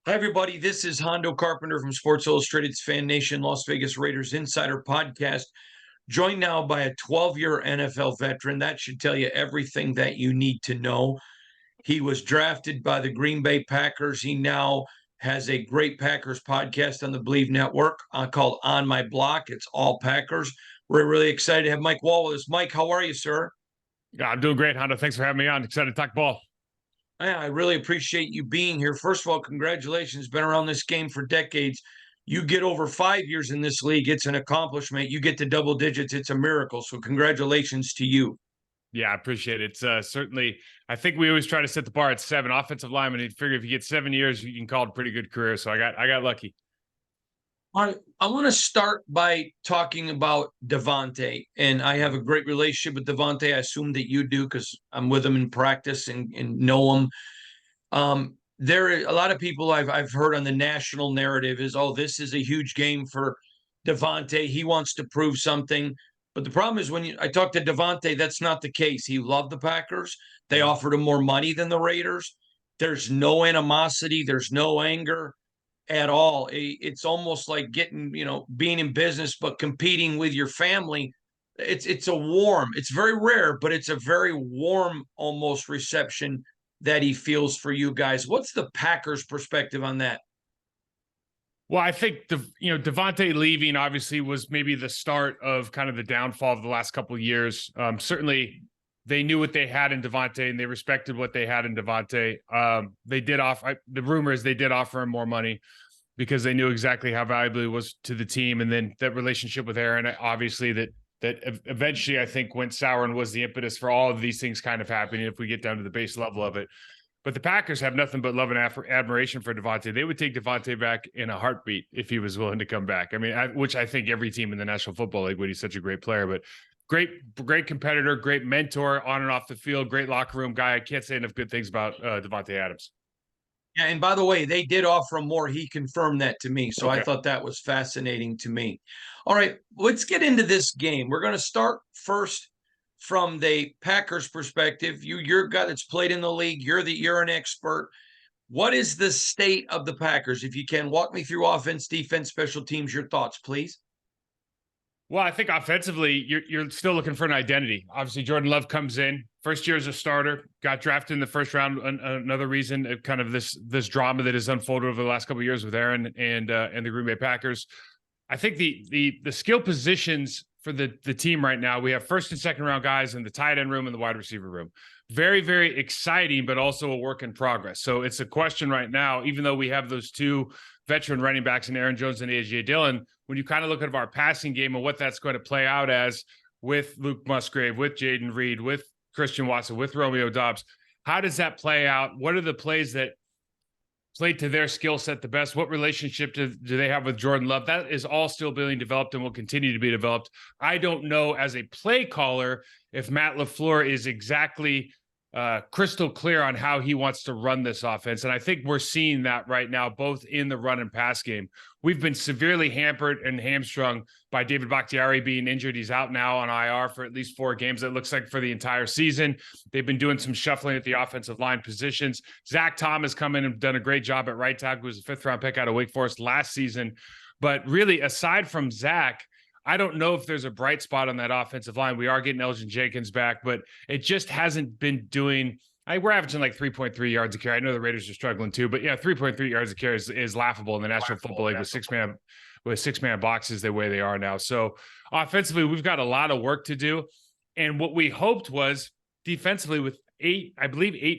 Hi, everybody. This is Hondo Carpenter from Sports Illustrated's Fan Nation Las Vegas Raiders Insider Podcast, joined now by a 12-year NFL veteran. That should tell you everything that you need to know. He was drafted by the Green Bay Packers. He now has a great Packers podcast on the Believe Network called On My Block. It's all Packers. We're really excited to have Mike Wahle with us. Mike, how are you, sir? Yeah, I'm doing great, Hondo. Thanks for having me on. Excited to talk ball. Yeah, I really appreciate you being here. First of all, congratulations. Been around this game for decades. You get over 5 years in this league, it's an accomplishment. You get to double digits, it's a miracle. So congratulations to you. Yeah, I appreciate it. It's certainly, I think we always try to set the bar at 7. Offensive lineman, you figure if you get 7 years, you can call it a pretty good career. So I got lucky. I want to start by talking about Davante, and I have a great relationship with Davante. I assume that you do because I'm with him in practice and know him. There are a lot of people I've heard on the national narrative is, oh, this is a huge game for Davante. He wants to prove something. But the problem is I talk to Davante, that's not the case. He loved the Packers. They offered him more money than the Raiders. There's no animosity. There's no anger at all. It's almost like being in business, but competing with your family. It's very rare, but it's a very warm almost reception that he feels for you guys. What's the Packers' perspective on that? Well, I think Davante leaving obviously was maybe the start of kind of the downfall of the last couple of years. Certainly, they knew what they had in Davante, and they respected what they had in Davante. They did offer the rumor is they did offer him more money because they knew exactly how valuable he was to the team, and then that relationship with Aaron, obviously that eventually I think went sour and was the impetus for all of these things kind of happening if we get down to the base level of it. But the Packers have nothing but love and admiration for Davante. They would take Davante back in a heartbeat if he was willing to come back. I mean, which I think every team in the National Football League would. He's such a great player, but great competitor, great mentor on and off the field, great locker room guy. I can't say enough good things about Davante Adams. Yeah, and by the way, they did offer him more. He confirmed that to me, so okay. I thought that was fascinating to me. All right, let's get into this game. We're going to start first from the Packers' perspective. You're a guy that's played in the league. You're an expert. What is the state of the Packers? If you can, walk me through offense, defense, special teams. Your thoughts, please. Well, I think offensively, you're still looking for an identity. Obviously, Jordan Love comes in, first year as a starter, got drafted in the first round. Another reason, kind of this drama that has unfolded over the last couple of years with Aaron and the Green Bay Packers. I think the skill positions for the team right now, we have first and second round guys in the tight end room and the wide receiver room. Very, very exciting, but also a work in progress. So it's a question right now, even though we have those two veteran running backs in Aaron Jones and A.J. Dillon, when you kind of look at our passing game and what that's going to play out as with Luke Musgrave, with Jaden Reed, with Christian Watson, with Romeo Doubs, how does that play out? What are the plays that play to their skill set the best? What relationship do they have with Jordan Love? That is all still being developed and will continue to be developed. I don't know as a play caller if Matt LaFleur is exactly crystal clear on how he wants to run this offense. And I think we're seeing that right now, both in the run and pass game. We've been severely hampered and hamstrung by David Bakhtiari being injured. He's out now on IR for at least 4 games. It looks like for the entire season. They've been doing some shuffling at the offensive line positions. Zach Tom has come in and done a great job at right tackle, who was a 5th-round pick out of Wake Forest last season. But really, aside from Zach, I don't know if there's a bright spot on that offensive line. We are getting Elgin Jenkins back, but it just hasn't been doing. We're averaging like 3.3 yards a carry. I know the Raiders are struggling too, but yeah, 3.3 yards a carry is laughable in the National Football League with six-man boxes the way they are now. So offensively, we've got a lot of work to do. And what we hoped was defensively with 8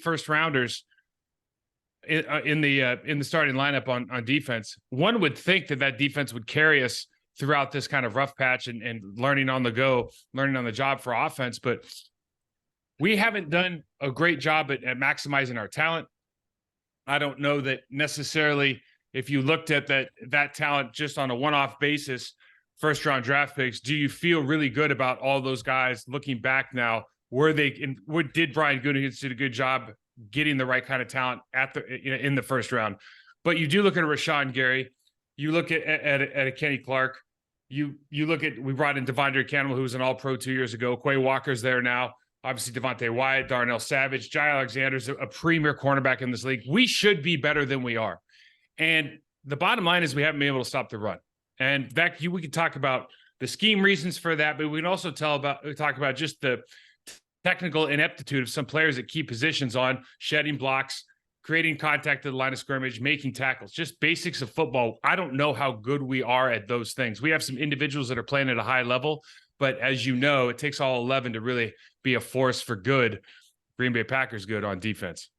first-rounders in the starting lineup on defense. One would think that defense would carry us throughout this kind of rough patch and learning on the job for offense. But we haven't done a great job at maximizing our talent. I don't know that necessarily if you looked at that talent just on a one-off basis, first-round draft picks, do you feel really good about all those guys looking back now? Did Brian Gutekunst do a good job getting the right kind of talent in the first round? But you do look at Rashawn Gary. You look at a Kenny Clark. We brought in Devondre Campbell, who was an All-Pro 2 years ago. Quay Walker's there now. Obviously, Devontae Wyatt, Darnell Savage, Jai Alexander's a premier cornerback in this league. We should be better than we are. And the bottom line is we haven't been able to stop the run. And that we can talk about the scheme reasons for that, but we can also talk about just the technical ineptitude of some players at key positions on shedding blocks, creating contact at the line of scrimmage, making tackles, just basics of football. I don't know how good we are at those things. We have some individuals that are playing at a high level, but as you know, it takes all 11 to really be a force for good. Green Bay Packers good on defense.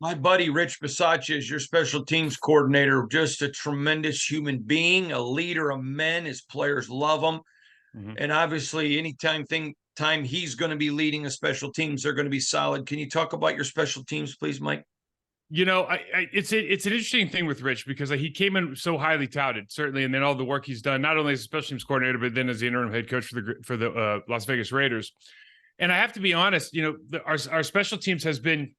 My buddy Rich Bisaccia is your special teams coordinator, just a tremendous human being, a leader of men. His players love him. And obviously, anytime he's going to be leading a special teams, they're going to be solid. Can you talk about your special teams, please, Mike? You know, it's an interesting thing with Rich because he came in so highly touted, certainly, and then all the work he's done, not only as a special teams coordinator, but then as the interim head coach for the Las Vegas Raiders. And I have to be honest, you know, our special teams has been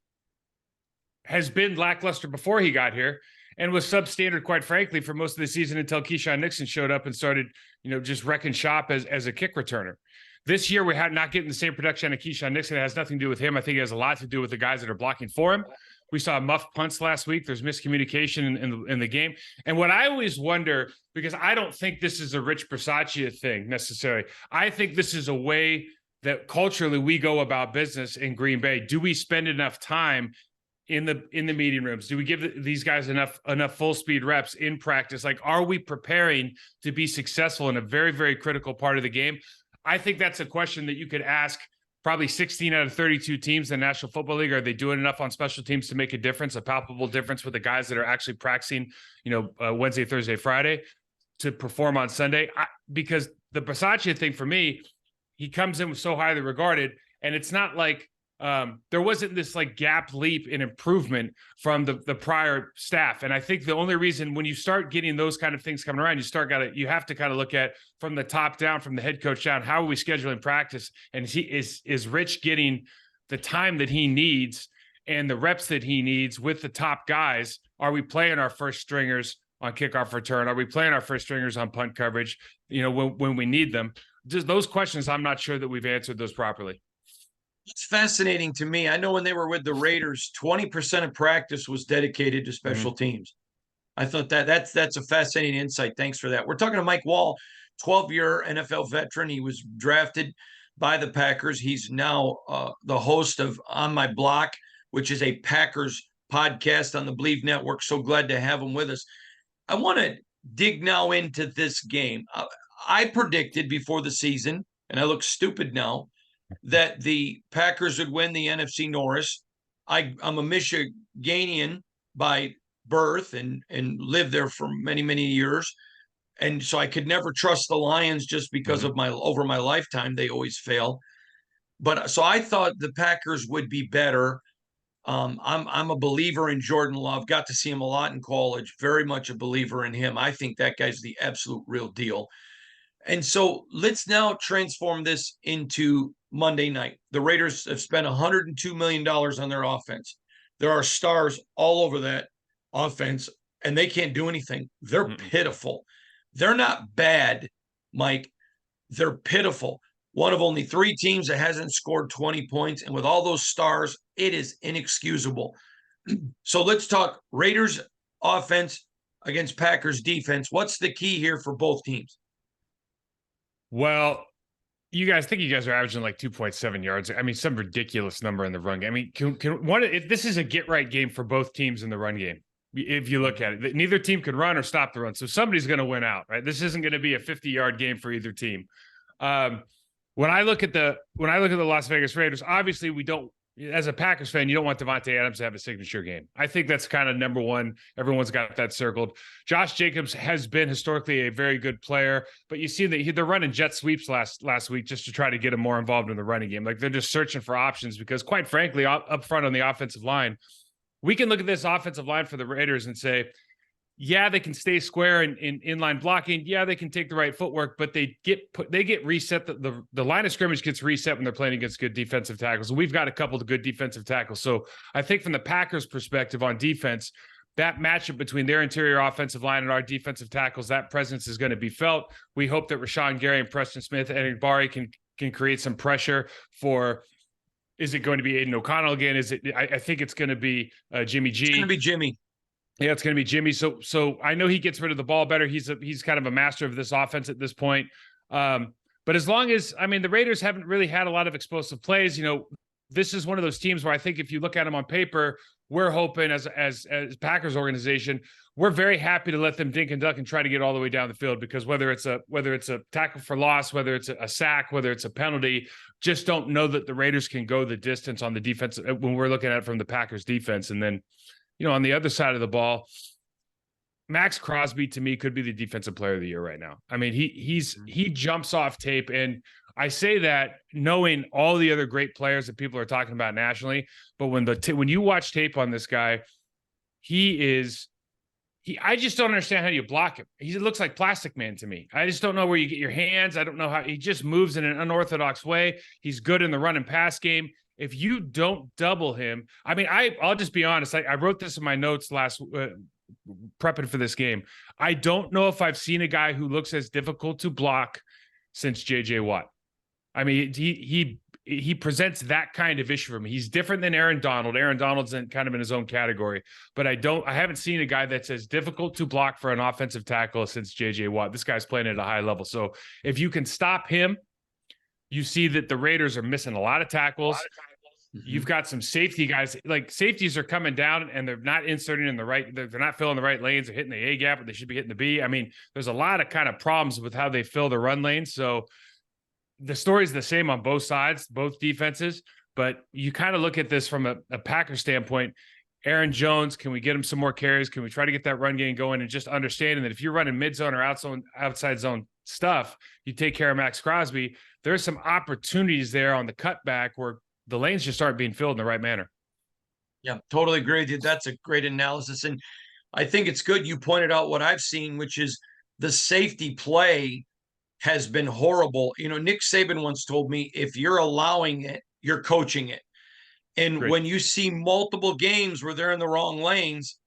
lackluster before he got here, and was substandard, quite frankly, for most of the season until Keyshawn Nixon showed up and started, you know, just wrecking shop as a kick returner. This year, we're not getting the same production of Keyshawn Nixon. It has nothing to do with him. I think it has a lot to do with the guys that are blocking for him. We saw muff punts last week. There's miscommunication in the game. And what I always wonder, because I don't think this is a Rich Bisaccia thing necessarily. I think this is a way that culturally we go about business in Green Bay. Do we spend enough time in the meeting rooms? Do we give these guys enough full speed reps in practice? Like, are we preparing to be successful in a very, very critical part of the game? I think that's a question that you could ask probably 16 out of 32 teams in the National Football League. Are they doing enough on special teams to make a difference, a palpable difference with the guys that are actually practicing, you know, Wednesday, Thursday, Friday to perform on Sunday? Because the Bisaccia thing for me, he comes in so highly regarded, and it's not like there wasn't this like gap leap in improvement from the prior staff. And I think the only reason when you start getting those kind of things coming around, you have to kind of look at from the top down, from the head coach down, how are we scheduling practice? And is Rich getting the time that he needs and the reps that he needs with the top guys? Are we playing our first stringers on kickoff return? Are we playing our first stringers on punt coverage, you know, when we need them? Just those questions, I'm not sure that we've answered those properly. It's fascinating to me. I know when they were with the Raiders, 20% of practice was dedicated to special teams. I thought that's a fascinating insight. Thanks for that. We're talking to Mike Wahle, 12-year NFL veteran. He was drafted by the Packers. He's now the host of On My Block, which is a Packers podcast on the Believe Network. So glad to have him with us. I want to dig now into this game. I predicted before the season, and I look stupid now, that the Packers would win the NFC North. I'm a Michiganian by birth and lived there for many, many years. And so I could never trust the Lions just because of over my lifetime. They always fail. But so I thought the Packers would be better. I'm a believer in Jordan Love. Got to see him a lot in college. Very much a believer in him. I think that guy's the absolute real deal. And so let's now transform this into Monday night. The Raiders have spent $102 million on their offense. There are stars all over that offense, and they can't do anything. They're pitiful. They're not bad, Mike. They're pitiful. One of only 3 teams that hasn't scored 20 points. And with all those stars, it is inexcusable. So let's talk Raiders offense against Packers defense. What's the key here for both teams? Well, you guys are averaging like 2.7 yards. I mean, some ridiculous number in the run game. I mean, this is a get right game for both teams in the run game. If you look at it, neither team can run or stop the run. So somebody's going to win out, right? This isn't going to be a 50-yard game for either team. When I look at the Las Vegas Raiders, obviously we don't, as a Packers fan, you don't want Davante Adams to have a signature game. I think that's kind of number one. Everyone's got that circled. Josh Jacobs has been historically a very good player, but you see that they're running jet sweeps last week just to try to get him more involved in the running game. Like they're just searching for options because, quite frankly, up front on the offensive line, we can look at this offensive line for the Raiders and say, yeah, they can stay square in inline blocking. Yeah, they can take the right footwork, but they get reset. The line of scrimmage gets reset when they're playing against good defensive tackles. And we've got a couple of good defensive tackles. So I think from the Packers' perspective on defense, that matchup between their interior offensive line and our defensive tackles, that presence is going to be felt. We hope that Rashawn Gary and Preston Smith and Igbari can create some pressure for. Is it going to be Aiden O'Connell again? I think it's going to be Jimmy G. It's going to be Jimmy. Yeah, it's going to be Jimmy. So I know he gets rid of the ball better. He's kind of a master of this offense at this point. But as long as, I mean, the Raiders haven't really had a lot of explosive plays. This is one of those teams where I think if you look at them on paper, we're hoping as Packers organization, we're very happy to let them dink and duck and try to get all the way down the field, because whether it's a tackle for loss, whether it's a sack, whether it's a penalty, just don't know that the Raiders can go the distance on the defense when we're looking at it from the Packers defense. And then, on the other side of the ball, Maxx Crosby to me could be the defensive player of the year right now. I mean, he jumps off tape, and I say that knowing all the other great players that people are talking about nationally, but when you watch tape on this guy, I just don't understand how you block him. He looks like Plastic Man to me. I just don't know where you get your hands. I don't know how he just moves in an unorthodox way. He's good in the run and pass game. If you don't double him, I mean, I'll just be honest. I wrote this in my notes prepping for this game. I don't know if I've seen a guy who looks as difficult to block since JJ Watt. I mean, he presents that kind of issue for me. He's different than Aaron Donald. Aaron Donald's kind of in his own category, but I haven't seen a guy that's as difficult to block for an offensive tackle since JJ Watt. This guy's playing at a high level. So if you can stop him, you see that the Raiders are missing a lot of tackles. You've got some safety guys, like safeties are coming down and they're not inserting in the right, they're not filling the right lanes. They're hitting the A gap, but they should be hitting the B. I mean, there's a lot of kind of problems with how they fill the run lanes. So the story's the same on both sides, both defenses, but you kind of look at this from a Packer standpoint. Aaron Jones, can we get him some more carries? Can we try to get that run game going, and just understanding that if you're running mid zone or outside zone stuff, you take care of Maxx Crosby. There's some opportunities there on the cutback where the lanes just aren't being filled in the right manner. Yeah, totally agree with you. That's a great analysis. And I think it's good you pointed out what I've seen, which is the safety play has been horrible. Nick Saban once told me, if you're allowing it, you're coaching it. And Great. when you see multiple games where they're in the wrong lanes,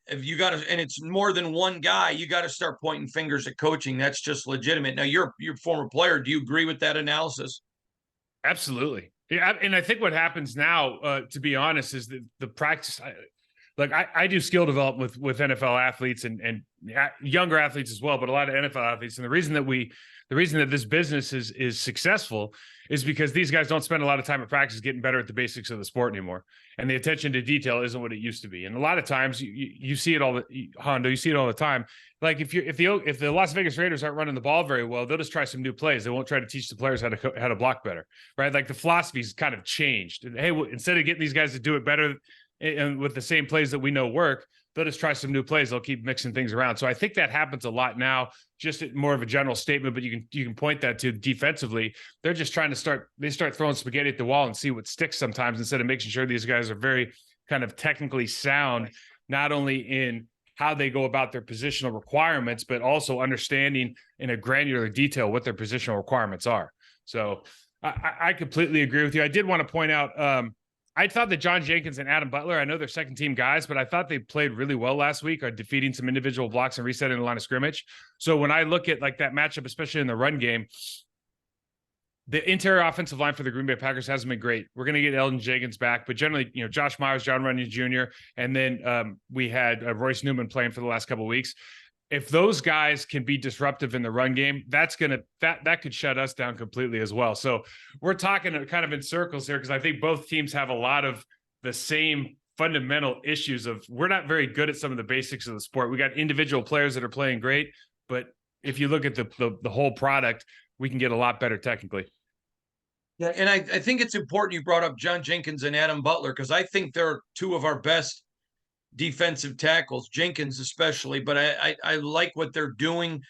if you got to, and it's more than one guy, you got to start pointing fingers at coaching. That's just legitimate. Now, you're a former player. Do you agree with that analysis? Absolutely. Yeah, and I think what happens now, to be honest, is that the practice. I do skill development with NFL athletes and younger athletes as well, but a lot of NFL athletes. And the reason that this business is successful is because these guys don't spend a lot of time at practice getting better at the basics of the sport anymore. And the attention to detail isn't what it used to be. And a lot of times you see it Hondo, you see it all the time. Like if the Las Vegas Raiders aren't running the ball very well, they'll just try some new plays. They won't try to teach the players how to block better, right? Like the philosophy's kind of changed. And, hey, instead of getting these guys to do it better and with the same plays that we know work, they'll just try some new plays. They'll keep mixing things around. So I think that happens a lot now, just more of a general statement, but you can point that to defensively. They're just trying to start throwing spaghetti at the wall and see what sticks sometimes, instead of making sure these guys are very kind of technically sound, not only in how they go about their positional requirements, but also understanding in a granular detail what their positional requirements are. So I completely agree with you. I did want to point out, I thought that John Jenkins and Adam Butler, I know they're second team guys, but I thought they played really well last week, defeating some individual blocks and resetting the line of scrimmage. So when I look at like that matchup, especially in the run game, the interior offensive line for the Green Bay Packers hasn't been great. We're going to get Elgton Jenkins back, but generally, Josh Myers, John Runyon Jr., and then we had Royce Newman playing for the last couple of weeks. If those guys can be disruptive in the run game, that could shut us down completely as well. So we're talking kind of in circles here, because I think both teams have a lot of the same fundamental issues of we're not very good at some of the basics of the sport. We got individual players that are playing great, but if you look at the whole product, we can get a lot better technically. Yeah, and I think it's important you brought up John Jenkins and Adam Butler, because I think they're two of our best defensive tackles, Jenkins especially, but I like what they're doing.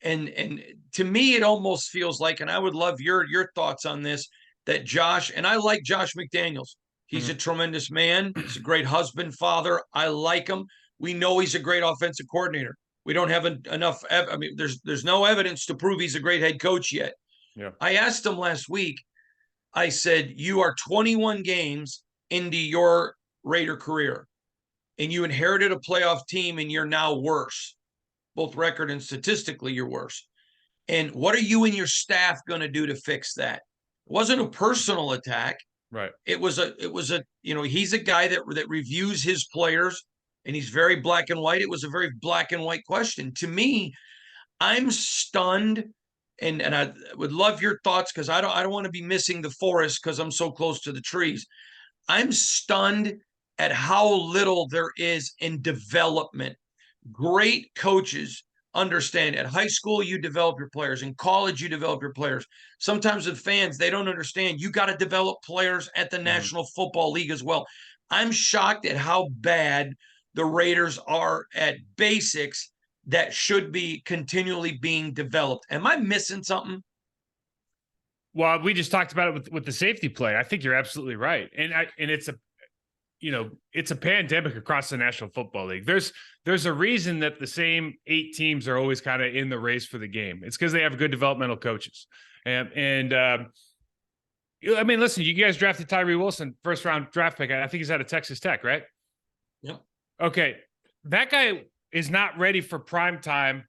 And to me, it almost feels like, and I would love your thoughts on this, that Josh, and I like Josh McDaniels. He's a tremendous man. He's a great husband, father. I like him. We know he's a great offensive coordinator. We don't have enough. I mean, there's no evidence to prove he's a great head coach yet. Yeah. I asked him last week, I said, you are 21 games into your Raider career, and you inherited a playoff team, and you're now worse, both record and statistically, you're worse. And what are you and your staff going to do to fix that? It wasn't a personal attack. Right. It was a, he's a guy that reviews his players. and he's very black and white. It was a very black and white question. To me, I'm stunned, and I would love your thoughts because I don't want to be missing the forest because I'm so close to the trees. I'm stunned at how little there is in development. Great coaches understand at high school you develop your players, in college you develop your players. Sometimes with fans, they don't understand you got to develop players at the National Football League as well. I'm shocked at how bad the Raiders are at basics that should be continually being developed. Am I missing something? Well, we just talked about it with the safety play. I think you're absolutely right. And it's a pandemic across the National Football League. There's a reason that the same 8 teams are always kind of in the race for the game. It's because they have good developmental coaches. And I mean, listen, you guys drafted Tyree Wilson, first round draft pick. I think he's out of Texas Tech, right? Yep. Okay. That guy is not ready for prime time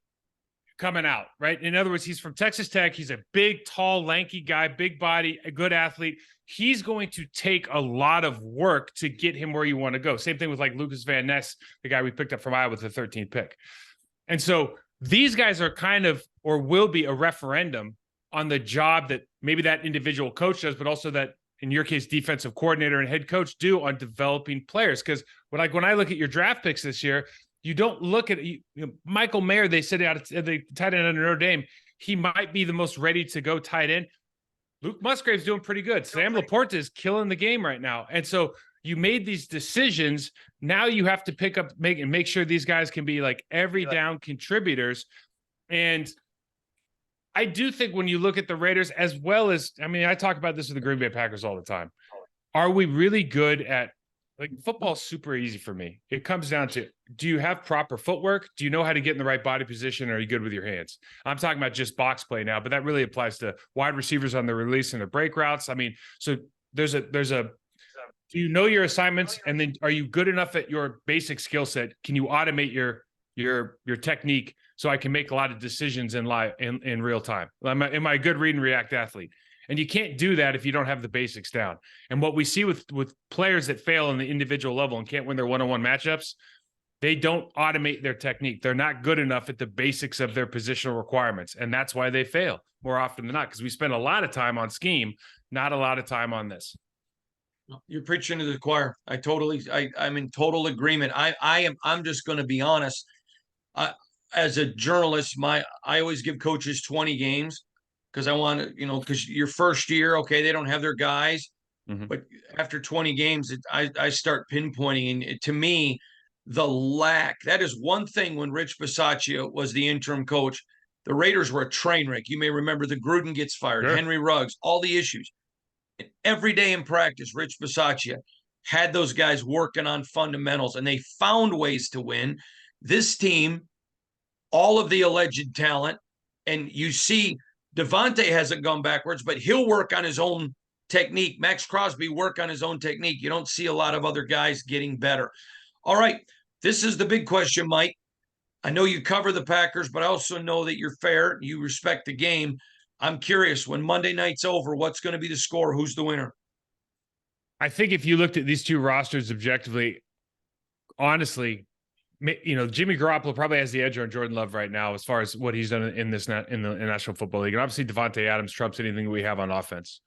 coming out, right? In other words, he's from Texas Tech. He's a big, tall, lanky guy, big body, a good athlete. He's going to take a lot of work to get him where you want to go. Same thing with like Lucas Van Ness, the guy we picked up from Iowa with the 13th pick. And so these guys are kind of, or will be, a referendum on the job that maybe that individual coach does, but also that, in your case, defensive coordinator and head coach do on developing players. Because when I look at your draft picks this year, you don't look at Michael Mayer. They said out of the tight end under Notre Dame, he might be the most ready to go tight end. Luke Musgrave's doing pretty good. Sam Laporta is killing the game right now. And so you made these decisions. Now you have to make sure these guys can be like every down contributors. And I do think when you look at the Raiders, as well as, I mean, I talk about this with the Green Bay Packers all the time. Are we really good at, like, football's super easy for me. It comes down to, do you have proper footwork? Do you know how to get in the right body position? Or are you good with your hands? I'm talking about just box play now, but that really applies to wide receivers on the release and the break routes. I mean, so there's a, do you know your assignments? And then are you good enough at your basic skill set? Can you automate your technique so I can make a lot of decisions in real time? Am I a good read and react athlete? And you can't do that if you don't have the basics down. And what we see with players that fail on the individual level and can't win their one-on-one matchups, they don't automate their technique. They're not good enough at the basics of their positional requirements. And that's why they fail more often than not, because we spend a lot of time on scheme, not a lot of time on this. You're preaching to the choir. I'm in total agreement. I'm just going to be honest. As a journalist, I always give coaches 20 games because I want to, because your first year, okay, they don't have their guys, but after 20 games, I start pinpointing. And to me, the lack, that is one thing. When Rich Bisaccia was the interim coach, the Raiders were a train wreck. You may remember the Gruden gets fired, Sure. Henry Ruggs, all the issues. And every day in practice, Rich Bisaccia had those guys working on fundamentals, and they found ways to win. This team, all of the alleged talent, and you see Davante hasn't gone backwards, but he'll work on his own technique. Maxx Crosby work on his own technique. You don't see a lot of other guys getting better. All right, this is the big question, Mike. I know you cover the Packers, but I also know that you're fair. You respect the game. I'm curious, when Monday night's over, what's going to be the score? Who's the winner? I think if you looked at these two rosters objectively, honestly, Jimmy Garoppolo probably has the edge on Jordan Love right now as far as what he's done in the National Football League. And obviously Davante Adams trumps anything we have on offense.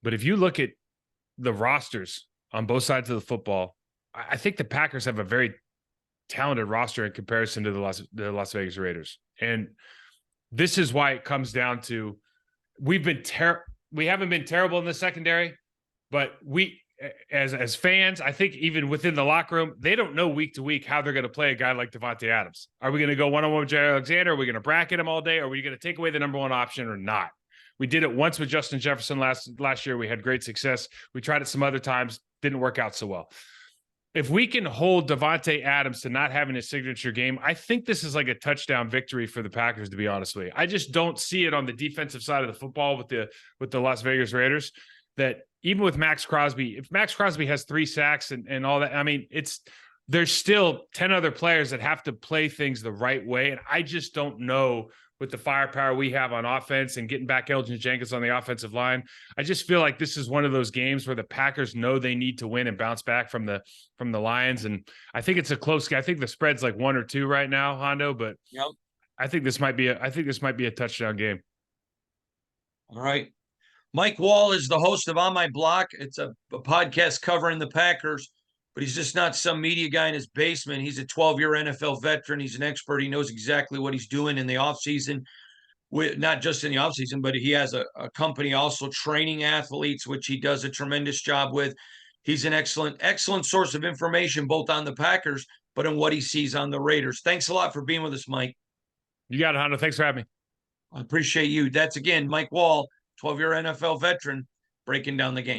But if you look at the rosters on both sides of the football, I think the Packers have a very talented roster in comparison to the Las Vegas Raiders. And this is why it comes down to, we haven't been terrible in the secondary, but as fans, I think even within the locker room, they don't know week to week how they're going to play a guy like Davante Adams. Are we going to go one-on-one with Jair Alexander? Are we going to bracket him all day? Are we going to take away the number one option or not? We did it once with Justin Jefferson last year. We had great success. We tried it some other times, didn't work out so well. If we can hold Davante Adams to not having a signature game, I think this is like a touchdown victory for the Packers, to be honest with you. I just don't see it on the defensive side of the football with the Las Vegas Raiders, that even with Maxx Crosby, if Maxx Crosby has 3 sacks and all that, I mean, there's still 10 other players that have to play things the right way. And I just don't know with the firepower we have on offense and getting back Elgin Jenkins on the offensive line. I just feel like this is one of those games where the Packers know they need to win and bounce back from the Lions. And I think it's a close game. I think the spread's like 1 or 2 right now, Hondo, but Yep. I think this might be a touchdown game. All right. Mike Wahle is the host of On My Block. It's a podcast covering the Packers, but he's just not some media guy in his basement. He's a 12-year NFL veteran. He's an expert. He knows exactly what he's doing in the offseason, not just in the offseason, but he has a company also training athletes, which he does a tremendous job with. He's an excellent source of information, both on the Packers, but in what he sees on the Raiders. Thanks a lot for being with us, Mike. You got it, Hondo. Thanks for having me. I appreciate you. That's, again, Mike Wahle, 12-year NFL veteran, breaking down the game.